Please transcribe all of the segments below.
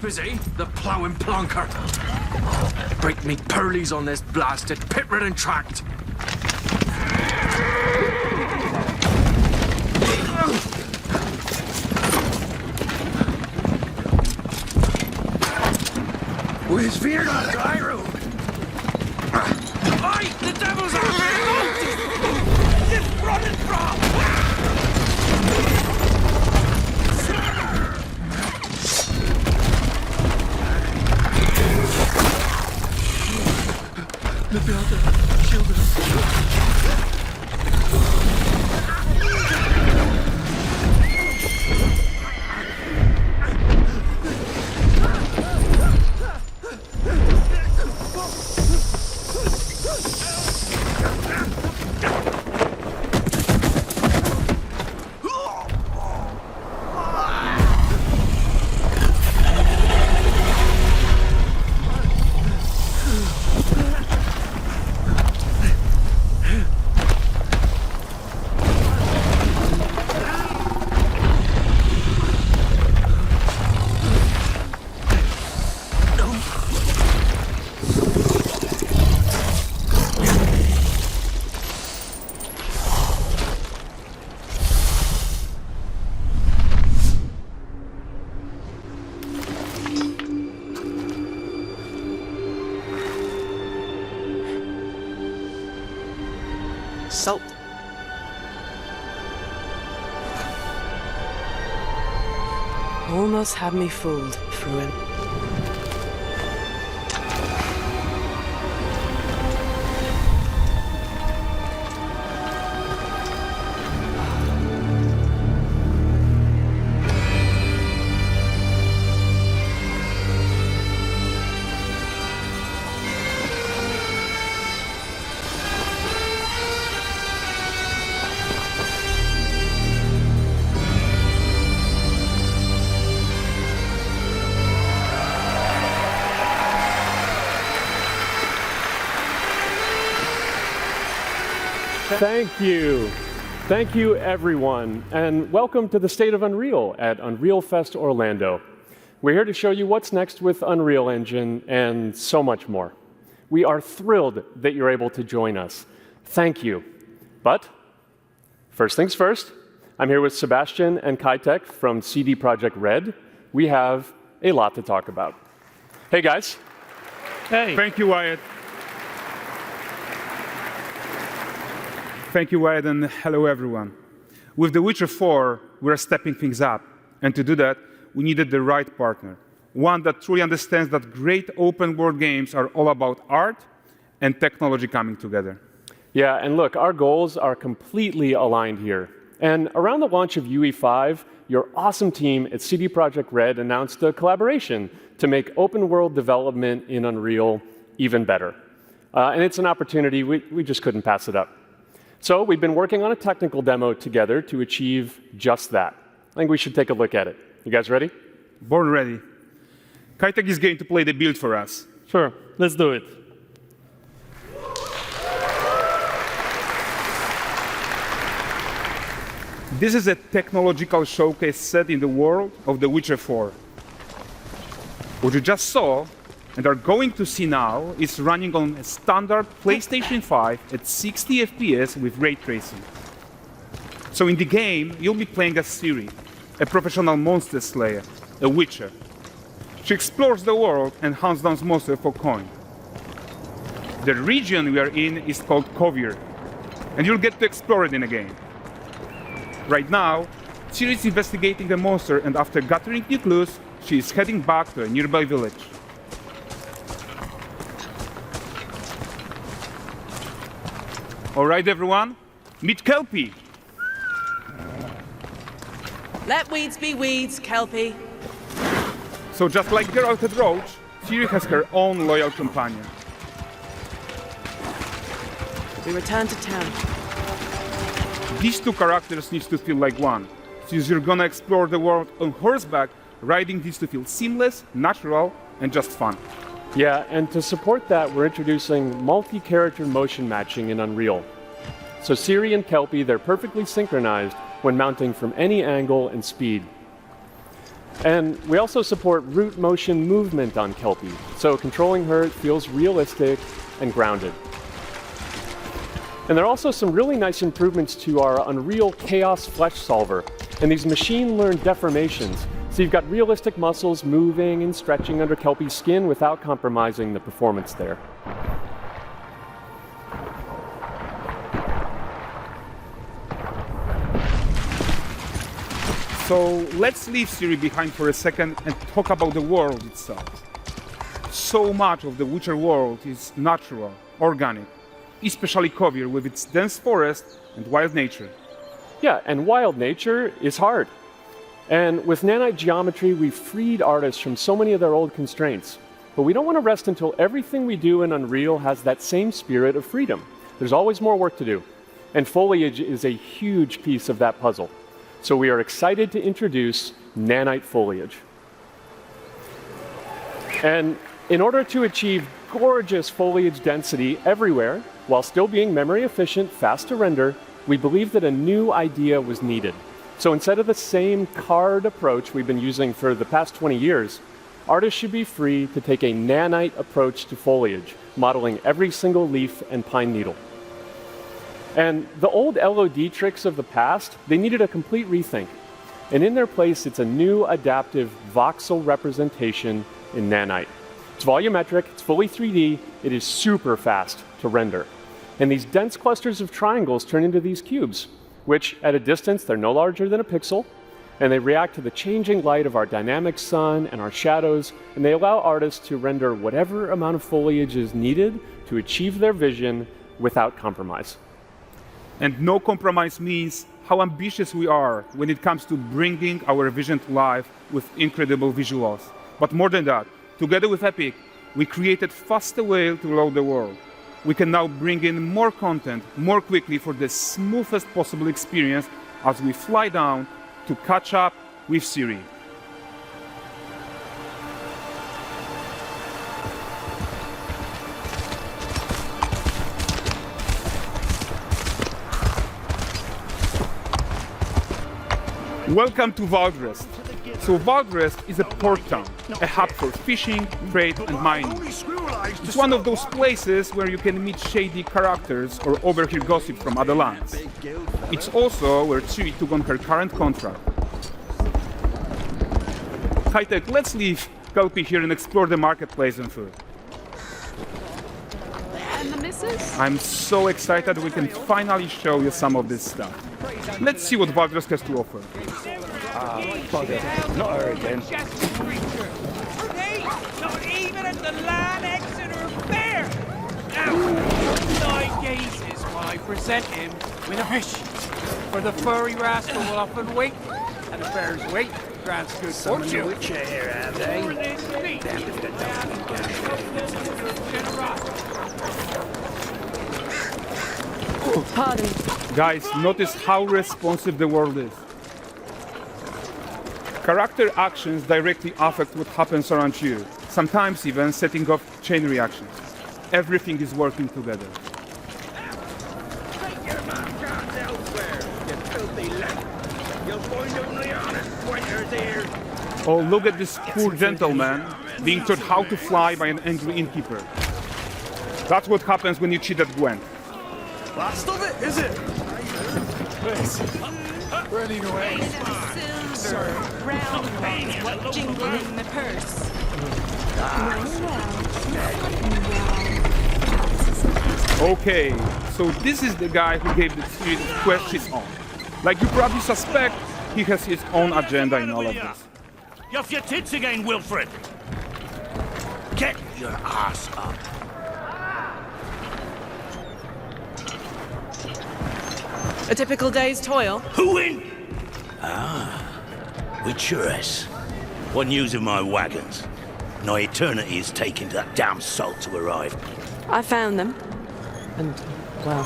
busy, the ploughing plonker. Break me pearlies on this blasted pit-ridden tract. Where's Fear on Gyro? Oi! The devil's out there! Just running from! Naprawdę, shield Salt. Almost had me fooled, Fruin. Thank you. Thank you, everyone, and welcome to the State of Unreal at Unreal Fest Orlando. We're here to show you what's next with Unreal Engine and so much more. We are thrilled that you're able to join us. Thank you. But first things first, I'm here with Sebastian and Kitek from CD Projekt Red. We have a lot to talk about. Hey, guys. Hey. Thank you, Wyatt. Thank you, Wyatt, and hello, everyone. With The Witcher 4, we're stepping things up. And to do that, we needed the right partner, one that truly understands that great open-world games are all about art and technology coming together. Yeah, and look, our goals are completely aligned here. And around the launch of UE5, your awesome team at CD Projekt Red announced a collaboration to make open-world development in Unreal even better. And it's an opportunity, we just couldn't pass it up. So we've been working on a technical demo together to achieve just that. I think we should take a look at it. You guys ready? Born ready. Kitek is going to play the build for us. Sure, let's do it. This is a technological showcase set in the world of The Witcher 4. What you just saw and are going to see now is running on a standard PlayStation 5 at 60 FPS with ray tracing. So in the game, you'll be playing as Ciri, a professional monster slayer, a witcher. She explores the world and hunts down monsters for coin. The region we are in is called Kovir, and you'll get to explore it in a game. Right now, Ciri is investigating the monster, and after gathering new clues, she is heading back to a nearby village. All right, everyone, meet Kelpie. Let weeds be weeds, Kelpie. So just like Geralt had Roach, Ciri has her own loyal companion. We return to town. These two characters need to feel like one. Since you're gonna explore the world on horseback, riding needs to feel seamless, natural, and just fun. Yeah, and to support that, we're introducing multi-character motion matching in Unreal. So Ciri and Kelpie, they're perfectly synchronized when mounting from any angle and speed. And we also support root motion movement on Kelpie, so controlling her feels realistic and grounded. And there are also some really nice improvements to our Unreal Chaos Flesh Solver and these machine-learned deformations. So you've got realistic muscles moving and stretching under Kelpie's skin without compromising the performance there. So let's leave Siri behind for a second and talk about the world itself. So much of the Witcher world is natural, organic, especially Kovir with its dense forest and wild nature. Yeah, and wild nature is hard. And with nanite geometry, we've freed artists from so many of their old constraints. But we don't want to rest until everything we do in Unreal has that same spirit of freedom. There's always more work to do. And foliage is a huge piece of that puzzle. So we are excited to introduce nanite foliage. And in order to achieve gorgeous foliage density everywhere, while still being memory efficient, fast to render, we believe that a new idea was needed. So instead of the same card approach we've been using for the past 20 years, artists should be free to take a nanite approach to foliage, modeling every single leaf and pine needle. And the old LOD tricks of the past, they needed a complete rethink. And in their place, it's a new adaptive voxel representation in nanite. It's volumetric, it's fully 3D, it is super fast to render. And these dense clusters of triangles turn into these cubes, which at a distance, they're no larger than a pixel, and they react to the changing light of our dynamic sun and our shadows, and they allow artists to render whatever amount of foliage is needed to achieve their vision without compromise. And no compromise means how ambitious we are when it comes to bringing our vision to life with incredible visuals. But more than that, together with Epic, we created faster way to load the world. We can now bring in more content more quickly for the smoothest possible experience as we fly down to catch up with Siri. Welcome to Valdrest. So Valdrest is a port town, a hub for fishing, trade and mining. It's one of those places where you can meet shady characters or overhear gossip from other lands. It's also where Ciri took on her current contract. High-tech, let's leave Kelpie here and explore the marketplace and food. And the missus? I'm so excited we can finally show you some of this stuff. Let's see what Valdrest has to offer. Bugger. Not her again. Hey, not even at the Land Exeter Fair! Now, 9 gazes while I present him with a fish. For the furry rascal will often wait, and the fair's weight grants good fortune. Witcher here, have they? For this feat, Pardon. Guys, notice how responsive the world is. Character actions directly affect what happens around you, sometimes even setting off chain reactions. Everything is working together. Take your man cards elsewhere, you filthy lamp. You'll find only honest waiters here. Oh, look at this poor gentleman being taught how to fly by an angry innkeeper. That's what happens when you cheat at Gwent. Last of it, is it? Ready to wait. Silver, round ones, jingle in the purse. Okay, so this is the guy who gave the series of quests his own. Like you probably suspect, he has his own agenda in all of this. You off your tits again, Wilfred. Get your ass up. A typical day's toil. Who in? Witcheress. What news of my wagons? No eternity is taking that damn salt to arrive. I found them. And, well,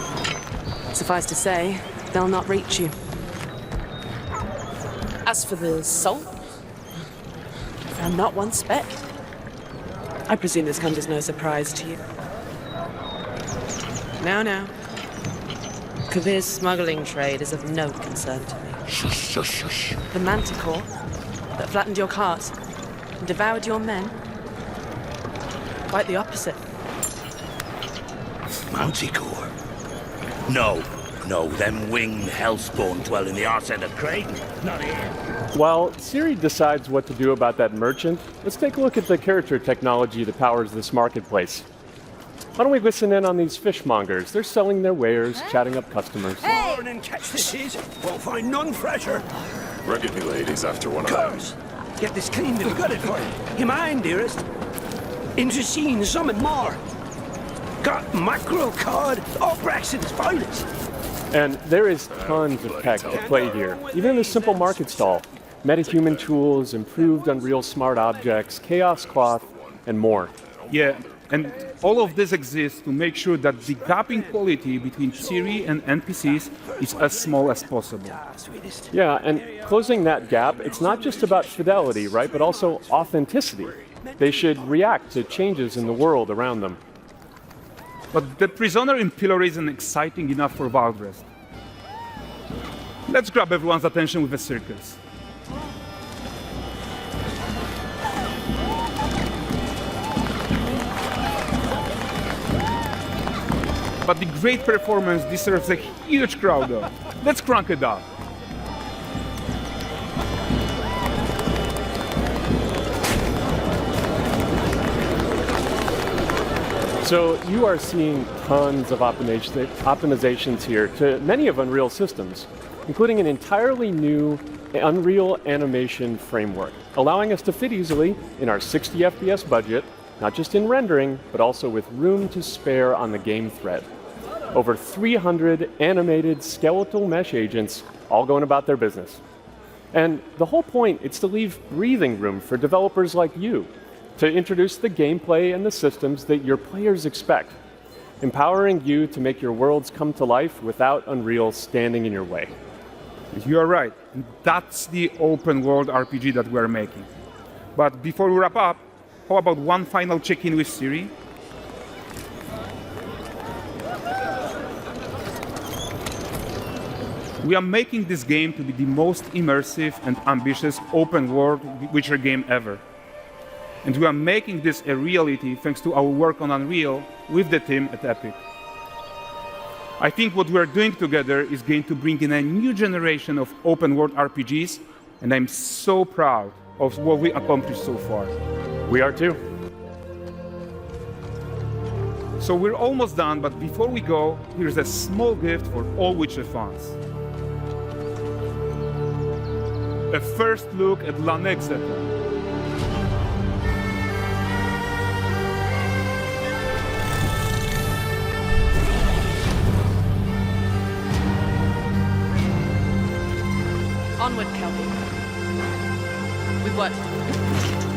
suffice to say, they'll not reach you. As for the salt, I found not one speck. I presume this comes as no surprise to you. Now. Kavir's smuggling trade is of no concern to me. Shush, shush, shush. The Manticore, that flattened your cars and devoured your men. Quite the opposite. Manticore? No, them winged hellspawn dwell in the arse end of Creighton, not here. While Siri decides what to do about that merchant, let's take a look at the character technology that powers this marketplace. Why don't we listen in on these fishmongers? They're selling their wares, chatting up customers. Morning catch this is. Won't find none fresher. Reckon me lady's after one of Course. Get this cleaned and gutted for you. You mind, dearest? Into seeing something more. Got mackerel, cod, all Braxton's finest. And there is tons of tech to play here, even in this simple market stall. Metahuman tools, improved Unreal smart objects, chaos cloth, and more. Yeah, and all of this exists to make sure that the gap in quality between Siri and NPCs is as small as possible. Yeah, and closing that gap, it's not just about fidelity, right, but also authenticity. They should react to changes in the world around them. But the prisoner in pillory isn't exciting enough for Valdrest. Let's grab everyone's attention with a circus. But the great performance deserves a huge crowd though. Let's crank it up. So you are seeing tons of optimizations here to many of Unreal systems, including an entirely new Unreal animation framework, allowing us to fit easily in our 60 FPS budget, not just in rendering, but also with room to spare on the game thread. Over 300 animated skeletal mesh agents all going about their business. And the whole point is to leave breathing room for developers like you to introduce the gameplay and the systems that your players expect, empowering you to make your worlds come to life without Unreal standing in your way. You are right. That's the open world RPG that we're making. But before we wrap up, how about one final check-in with Siri? We are making this game to be the most immersive and ambitious open world Witcher game ever. And we are making this a reality thanks to our work on Unreal with the team at Epic. I think what we are doing together is going to bring in a new generation of open world RPGs, and I'm so proud of what we accomplished so far. We are too. So we're almost done, but before we go, here's a small gift for all Witcher fans. A first look at Lanexeter. Onward, Kelvin. We've worked.